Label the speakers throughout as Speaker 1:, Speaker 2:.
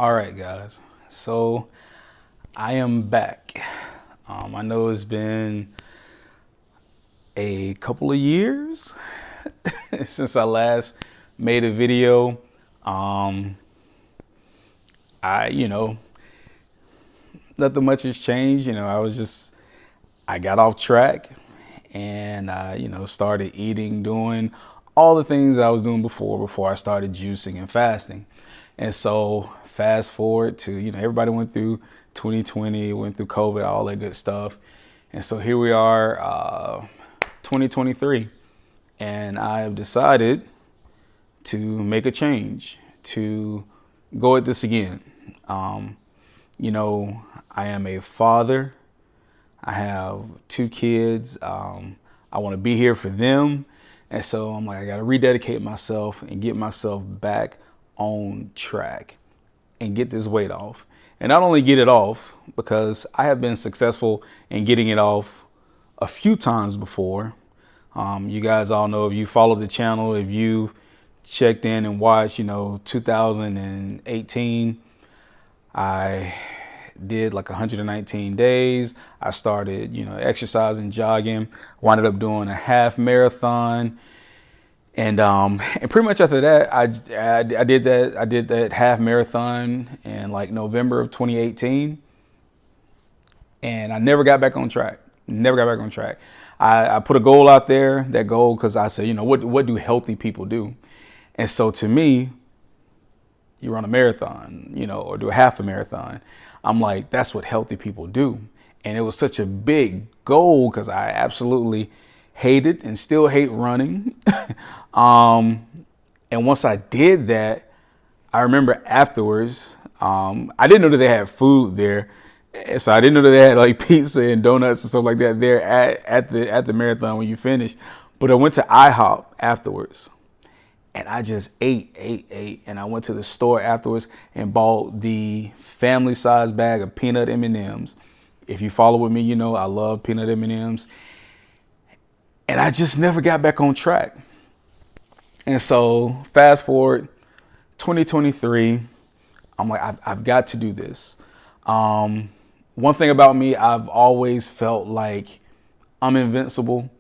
Speaker 1: All right, guys. So I am back. I know it's been a couple of years since I last made a video. Um, I nothing much has changed. I got off track and I started eating, doing all the things I was doing before I started juicing and fasting. And so fast forward to, everybody went through 2020, went through COVID, all that good stuff. And so here we are, 2023. And I have decided to make a change, to go at this again. Um, I am a father. I have two kids. I want to be here for them. And so I'm like, I got to rededicate myself and get myself back on track and get this weight off. And not only get it off, because I have been successful in getting it off a few times before. You guys all know, if you follow the channel, if you checked in and watched, 2018, I did like 119 days. I started, exercising, jogging, wound up doing a half marathon. And pretty much after that, I did that half marathon in like November of 2018. And I never got back on track. I put a goal out there, that goal, because I said, what do healthy people do? And so to me, you run a marathon, or do a half a marathon. I'm like, that's what healthy people do. And it was such a big goal because I absolutely hated and still hate running. And once I did that, I remember afterwards, I didn't know that they had food there. So I didn't know that they had like pizza and donuts and stuff like that there at the marathon when you finish. But I went to IHOP afterwards. And I just ate. And I went to the store afterwards and bought the family size bag of peanut M&Ms. If you follow with me, I love peanut M&Ms. And I just never got back on track. And so fast forward 2023, I'm like, I've got to do this. One thing about me, I've always felt like I'm invincible.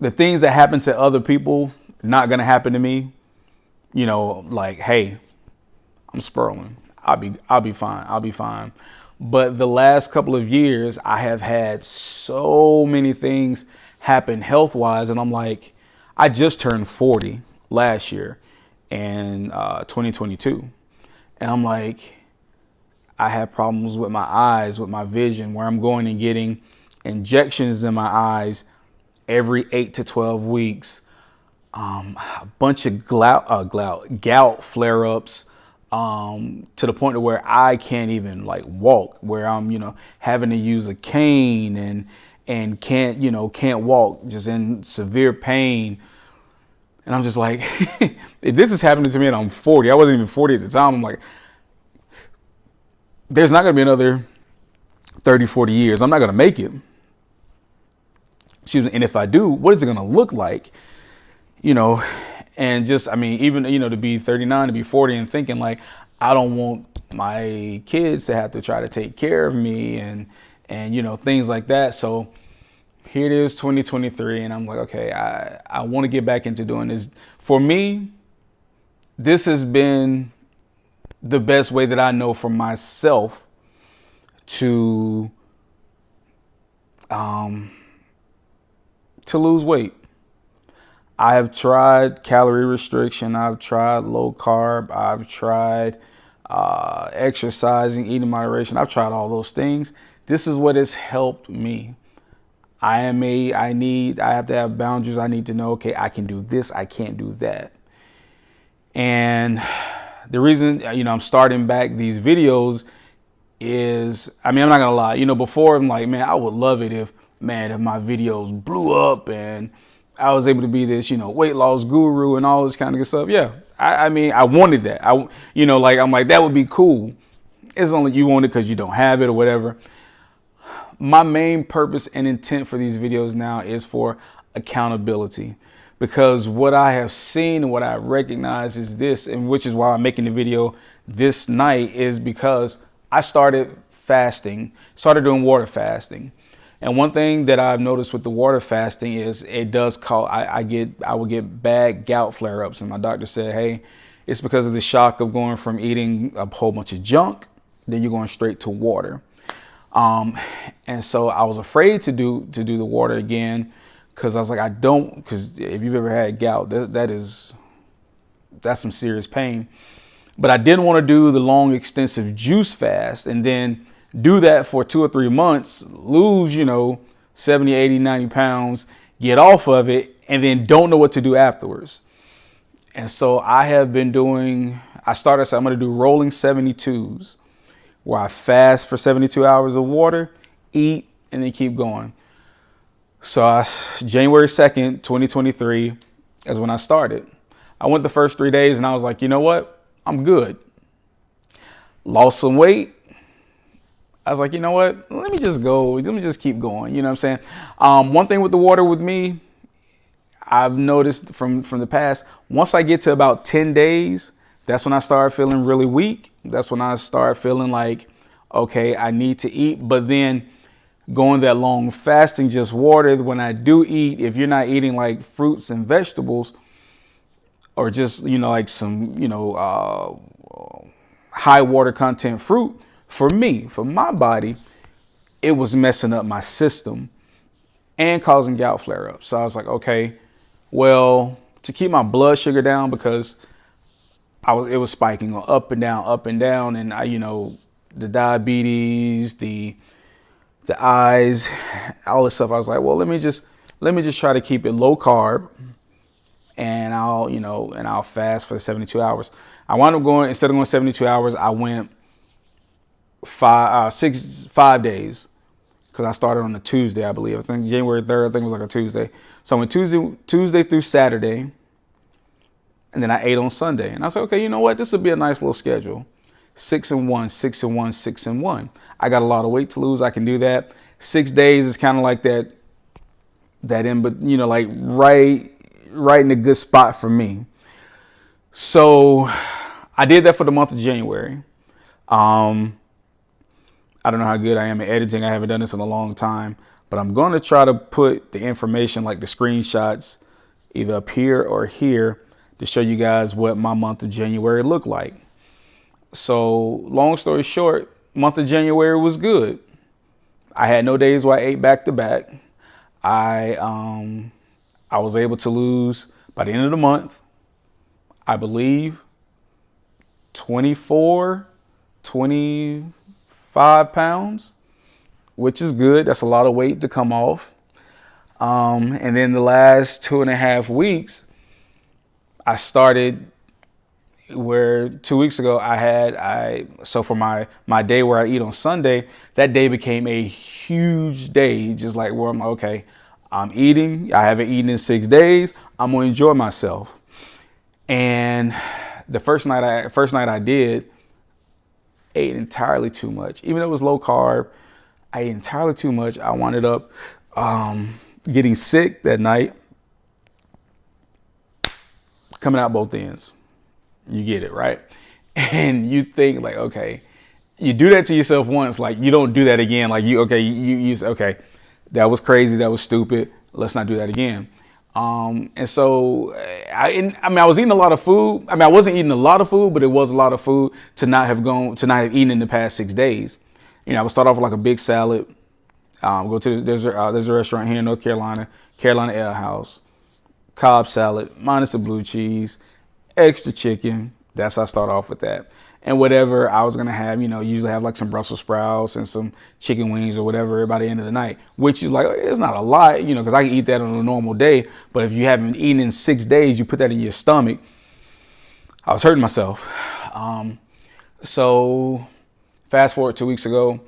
Speaker 1: The things that happen to other people, not going to happen to me. Like, hey, I'm Sperling. I'll be fine. But the last couple of years, I have had so many things happen health-wise. And I'm like, I just turned 40 last year in 2022. And I'm like, I have problems with my eyes, with my vision, where I'm going and getting injections in my eyes every 8 to 12 weeks. A bunch of gout flare-ups, to the point where I can't even like walk, where I'm, having to use a cane and can't walk, just in severe pain. And I'm just like, if this is happening to me and I'm 40, I wasn't even 40 at the time. I'm like, there's not going to be another 30, 40 years. I'm not going to make it. Excuse me. And if I do, what is it going to look like? And just, even, to be 39, to be 40 and thinking like, I don't want my kids to have to try to take care of me and things like that. So here it is, 2023. And I'm like, okay, I want to get back into doing this. For me, this has been the best way that I know for myself to lose weight. I have tried calorie restriction. I've tried low carb. I've tried exercising, eating moderation. I've tried all those things. This is what has helped me. I have to have boundaries. I need to know, okay, I can do this. I can't do that. And the reason, I'm starting back these videos is, I'm not gonna lie, before I'm like, man, I would love it if my videos blew up and I was able to be this, weight loss guru and all this kind of good stuff. Yeah. I wanted that. I'm like, that would be cool. It's only you want it because you don't have it or whatever. My main purpose and intent for these videos now is for accountability, because what I have seen and what I recognize is this, and which is why I'm making the video this night, is because I started fasting, started doing water fasting. And one thing that I've noticed with the water fasting is it does cause, I will get bad gout flare-ups. And my doctor said, hey, it's because of the shock of going from eating a whole bunch of junk, then you're going straight to water. And so I was afraid to do the water again, because I was like, because if you've ever had gout, that's some serious pain. But I didn't want to do the long, extensive juice fast and then do that for 2 or 3 months, lose, 70, 80, 90 pounds, get off of it, and then don't know what to do afterwards. And so I have been I'm going to do rolling 72s, where I fast for 72 hours of water, eat, and then keep going. So January 2nd, 2023 is when I started. I went the first 3 days and I was like, you know what? I'm good. Lost some weight. I was like, you know what? Let me just go. Let me just keep going. You know what I'm saying? One thing with the water with me, I've noticed from the past, once I get to about 10 days, that's when I start feeling really weak. That's when I start feeling like, okay, I need to eat. But then going that long fasting, just water, when I do eat, if you're not eating like fruits and vegetables, or just, like some, high water content fruit, for my body, it was messing up my system and causing gout flare-ups. So I was like, okay, well, to keep my blood sugar down, because it was spiking up and down. And the diabetes, the eyes, all this stuff. I was like, well, let me just try to keep it low carb, and I'll fast for 72 hours. I wound up instead of going 72 hours, I went 5 days, because I started on a Tuesday, I believe. I think January 3rd, I think it was like a Tuesday. So I went Tuesday through Saturday, and then I ate on Sunday. And I was like, okay, you know what? This would be a nice little schedule. 6 and 1, 6 and 1, 6 and 1. I got a lot of weight to lose. I can do that. 6 days is kind of like that but like right in a good spot for me. So I did that for the month of January. I don't know how good I am at editing. I haven't done this in a long time, but I'm going to try to put the information, like the screenshots, either up here or here, to show you guys what my month of January looked like. So long story short, month of January was good. I had no days where I ate back to back. I was able to lose, by the end of the month, I believe 25 pounds, which is good. That's a lot of weight to come off. And then the last 2.5 weeks, I started where 2 weeks ago so for my day where I eat on Sunday, that day became a huge day, just like where I'm like, okay, I'm eating. I haven't eaten in 6 days. I'm going to enjoy myself. And the first night I did, ate entirely too much. Even though it was low carb, I ate entirely too much. I wound up getting sick that night, coming out both ends. You get it, right? And you think like, okay, you do that to yourself once, like you don't do that again. Like you okay, that was crazy, that was stupid. Let's not do that again. And so I was eating a lot of food. I wasn't eating a lot of food, but it was a lot of food to not have eaten in the past 6 days. I would start off with like a big salad. Go to there's a restaurant here in North Carolina, Carolina Ale House, Cobb salad minus the blue cheese, extra chicken. That's how I start off with that. And whatever I was going to have, usually have like some Brussels sprouts and some chicken wings or whatever by the end of the night, which is like, it's not a lot, because I can eat that on a normal day. But if you haven't eaten in 6 days, you put that in your stomach. I was hurting myself. So fast forward 2 weeks ago,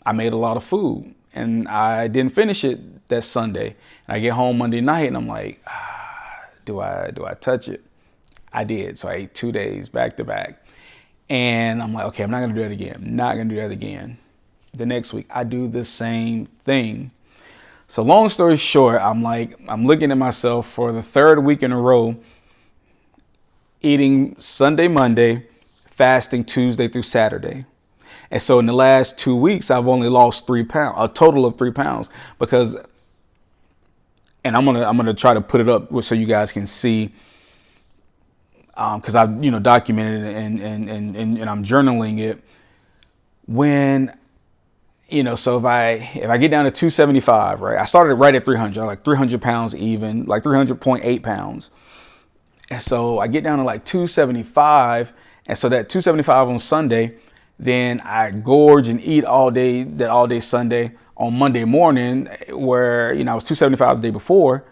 Speaker 1: I made a lot of food and I didn't finish it that Sunday. And I get home Monday night and I'm like, do I touch it? I did. So I ate 2 days back to back. And I'm like, okay, I'm not going to do that again. I'm not going to do that again. The next week, I do the same thing. So long story short, I'm looking at myself for the third week in a row, eating Sunday, Monday, fasting Tuesday through Saturday. And so in the last 2 weeks, I've only lost 3 pounds, a total of 3 pounds, because, and I'm gonna try to put it up so you guys can see, because I've documented it, and I'm journaling it. When so if I get down to 275, right? I started right at 300, like 300 pounds even, like 300.8 pounds. And so I get down to like 275. And so that 275 on Sunday, then I gorge and eat all day Sunday. On Monday morning, where, I was 275 the day before,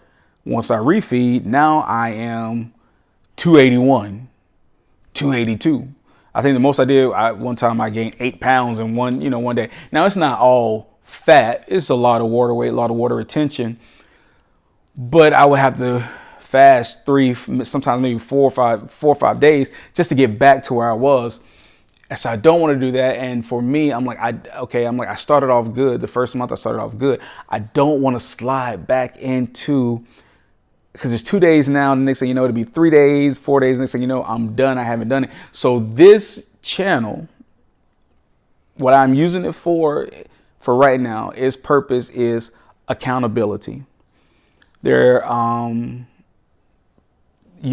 Speaker 1: once I refeed, now I am 281, 282. I think the most I did, one time I gained 8 pounds in one day. Now it's not all fat. It's a lot of water weight, a lot of water retention. But I would have to fast 3, sometimes maybe 4 or 5 days just to get back to where I was. And so I don't want to do that. And for me, I started off good. The first month I started off good. I don't want to slide back into, because it's 2 days now. The next thing you know, it'll be 3 days, 4 days. Next thing you know, I'm done. I haven't done it. So this channel, what I'm using it for right now, its purpose is accountability. You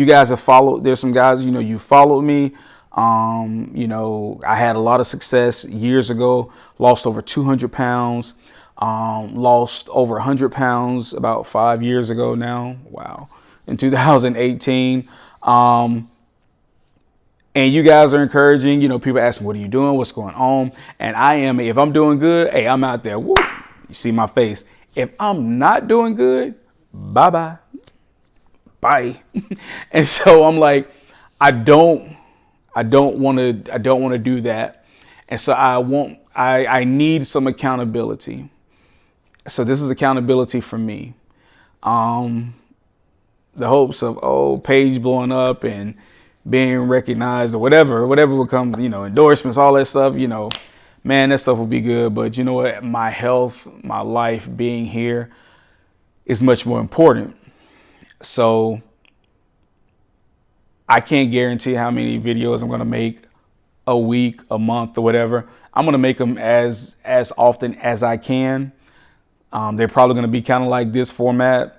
Speaker 1: guys have followed. There's some guys, you followed me. I had a lot of success years ago. Lost over 200 pounds. Lost over 100 pounds about 5 years ago now. Wow. In 2018. And you guys are encouraging, people asking, what are you doing? What's going on? And I am, if I'm doing good, hey, I'm out there. Woo, you see my face. If I'm not doing good, bye-bye. Bye. And so I'm like, I don't want to do that. And so I need some accountability. So this is accountability for me. The hopes of, page blowing up and being recognized or whatever will come, endorsements, all that stuff, man, that stuff will be good. But you know what? My health, my life, being here is much more important. So I can't guarantee how many videos I'm going to make a week, a month, or whatever. I'm going to make them as often as I can. They're probably going to be kind of like this format.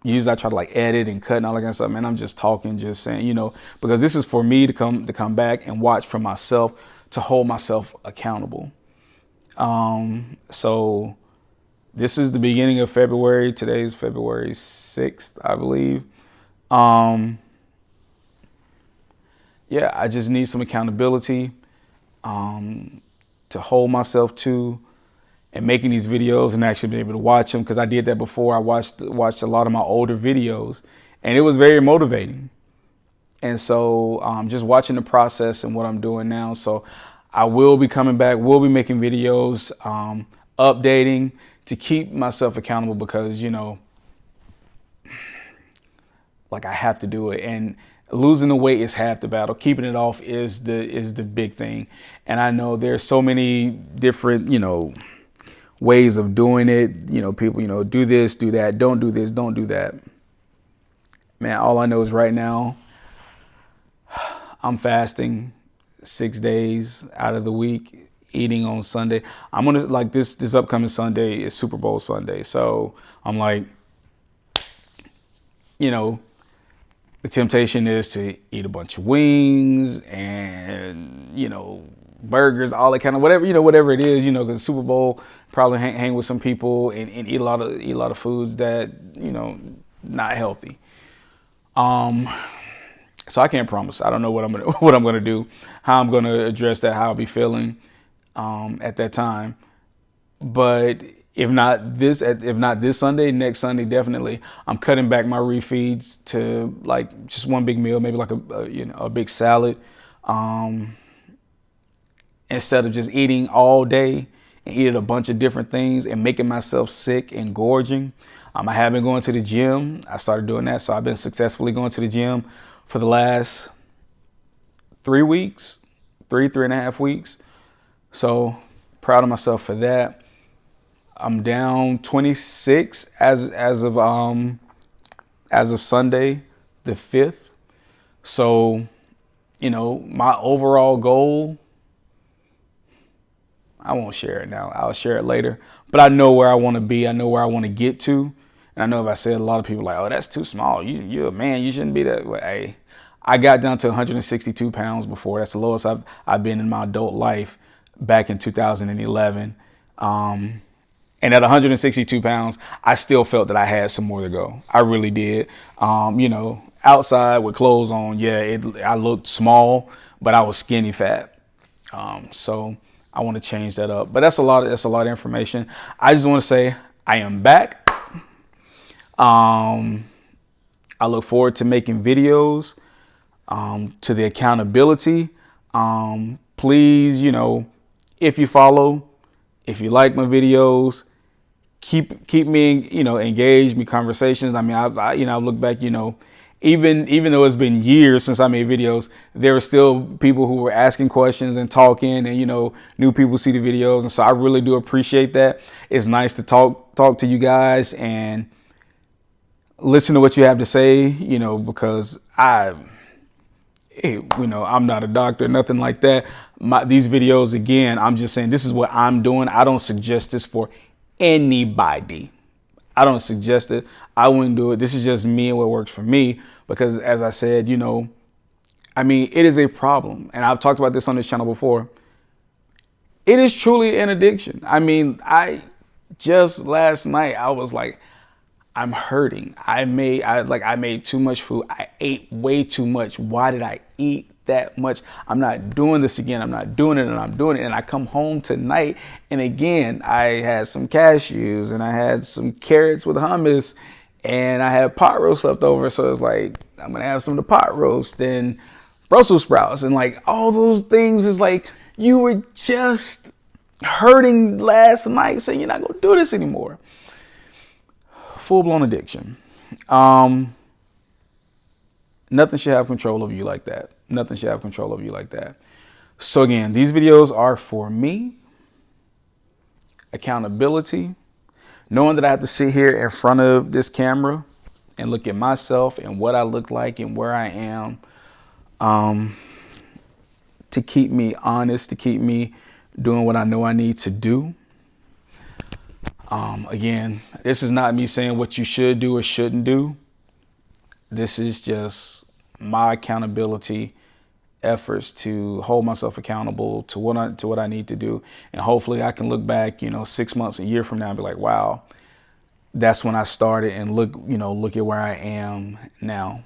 Speaker 1: Usually I try to edit and cut and all that kind of stuff. Man, I'm just talking, just saying, because this is for me to come back and watch for myself, to hold myself accountable. So this is the beginning of February. Today's February 6th, I believe. Yeah, I just need some accountability to hold myself to, and making these videos and actually be able to watch them, because I did that before. I watched a lot of my older videos, and it was very motivating. And so just watching the process and what I'm doing now. So I will be coming back. We'll be making videos, updating, to keep myself accountable, because, I have to do it. And losing the weight is half the battle. Keeping it off is the big thing. And I know there's so many different, ways of doing it. People, do this, do that, don't do this, don't do that. Man, all I know is right now I'm fasting 6 days out of the week, eating on Sunday. I'm gonna, this upcoming Sunday is Super Bowl Sunday. So I'm the temptation is to eat a bunch of wings and, burgers, all that kind of whatever it is, because Super Bowl, probably hang with some people and eat a lot of foods that, not healthy. So I can't promise. I don't know what I'm gonna do, how I'm gonna address that, how I'll be feeling at that time. But if not this Sunday, next Sunday, definitely, I'm cutting back my refeeds to just one big meal, maybe a big salad, instead of just eating all day and eating a bunch of different things and making myself sick and gorging. I have been going to the gym. I started doing that. So I've been successfully going to the gym for the last 3 weeks, 3.5 weeks. So proud of myself for that. I'm down 26 as of Sunday, the 5th. So, my overall goal, I won't share it now. I'll share it later. But I know where I want to be. I know where I want to get to. And I know if I said, a lot of people are like, oh, that's too small. You're a man. You shouldn't be that way. Hey, I got down to 162 pounds before. That's the lowest I've been in my adult life back in 2011. And at 162 pounds, I still felt that I had some more to go. I really did. Outside with clothes on, yeah, I looked small, but I was skinny fat. So I want to change that up. But that's a lot of information. I just want to say I am back. I look forward to making videos, to the accountability. Please, if you follow, if you like my videos, keep me, engaged, me conversations. I mean, I look back, even though it's been years since I made videos, there were still people who were asking questions and talking, and new people see the videos, and so I really do appreciate that. It's nice to talk to you guys and listen to what you have to say, because I'm not a doctor, nothing like that. These videos, again, I'm just saying this is what I'm doing. I don't suggest this for anybody. I don't suggest it. I wouldn't do it. This is just me and what works for me, because as I said, it is a problem. And I've talked about this on this channel before. It is truly an addiction. I just last night, I was like, I'm hurting. I made too much food. I ate way too much. Why did I eat that much? I'm not doing this again. I'm not doing it, and I'm doing it. And I come home tonight, and again, I had some cashews, and I had some carrots with hummus, and I had pot roast left over. So it's like, I'm going to have some of the pot roast and Brussels sprouts, and like all those things is like, you were just hurting last night, saying you're not going to do this anymore. Full-blown addiction. Nothing should have control of you like that. Nothing should have control of you like that. So again, these videos are for me. Accountability. Knowing that I have to sit here in front of this camera and look at myself and what I look like and where I am, to keep me honest, to keep me doing what I know I need to do. Again, this is not me saying what you should do or shouldn't do. This is just my accountability efforts to hold myself accountable to what I need to do. And hopefully I can look back, 6 months, a year from now and be like, wow, that's when I started, and look at where I am now.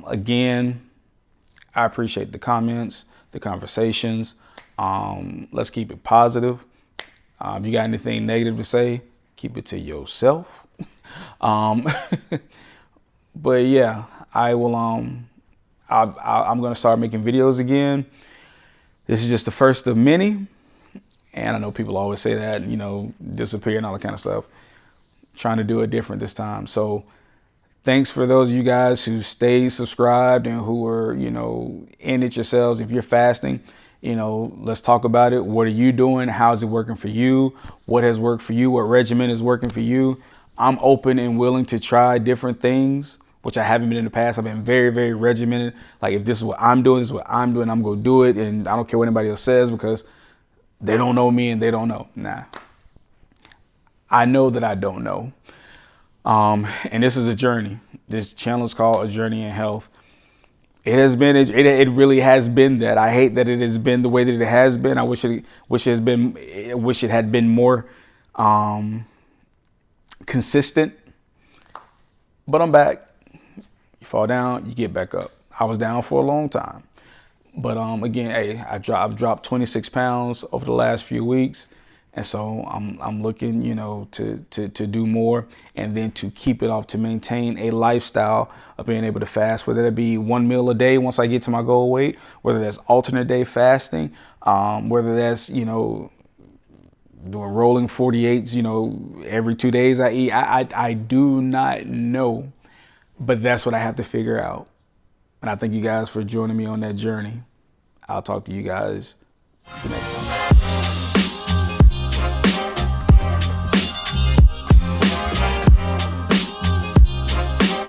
Speaker 1: Again, I appreciate the comments, the conversations. Let's keep it positive. You got anything negative to say, keep it to yourself. But yeah, I will. I'm going to start making videos again. This is just the first of many. And I know people always say that, disappear and all that kind of stuff. Trying to do it different this time. So thanks for those of you guys who stayed subscribed and who are, in it yourselves. If you're fasting, let's talk about it. What are you doing? How's it working for you? What has worked for you? What regimen is working for you? I'm open and willing to try different things, which I haven't been in the past. I've been very, very regimented. Like, if this is what I'm doing, this is what I'm doing, I'm going to do it. And I don't care what anybody else says, because they don't know me and they don't know. Nah, I know that I don't know. And this is a journey. This channel is called A Journey in Health. It has been, it really has been that. I hate that it has been the way that it has been. I wish it had been more consistent. But I'm back. You fall down, you get back up. I was down for a long time. But again, hey, I've dropped 26 pounds over the last few weeks. And so I'm looking, to do more, and then to keep it off, to maintain a lifestyle of being able to fast, whether it be 1 meal a day once I get to my goal weight, whether that's alternate day fasting, whether that's, doing rolling 48s, every 2 days I eat. I do not know, but that's what I have to figure out. And I thank you guys for joining me on that journey. I'll talk to you guys next time.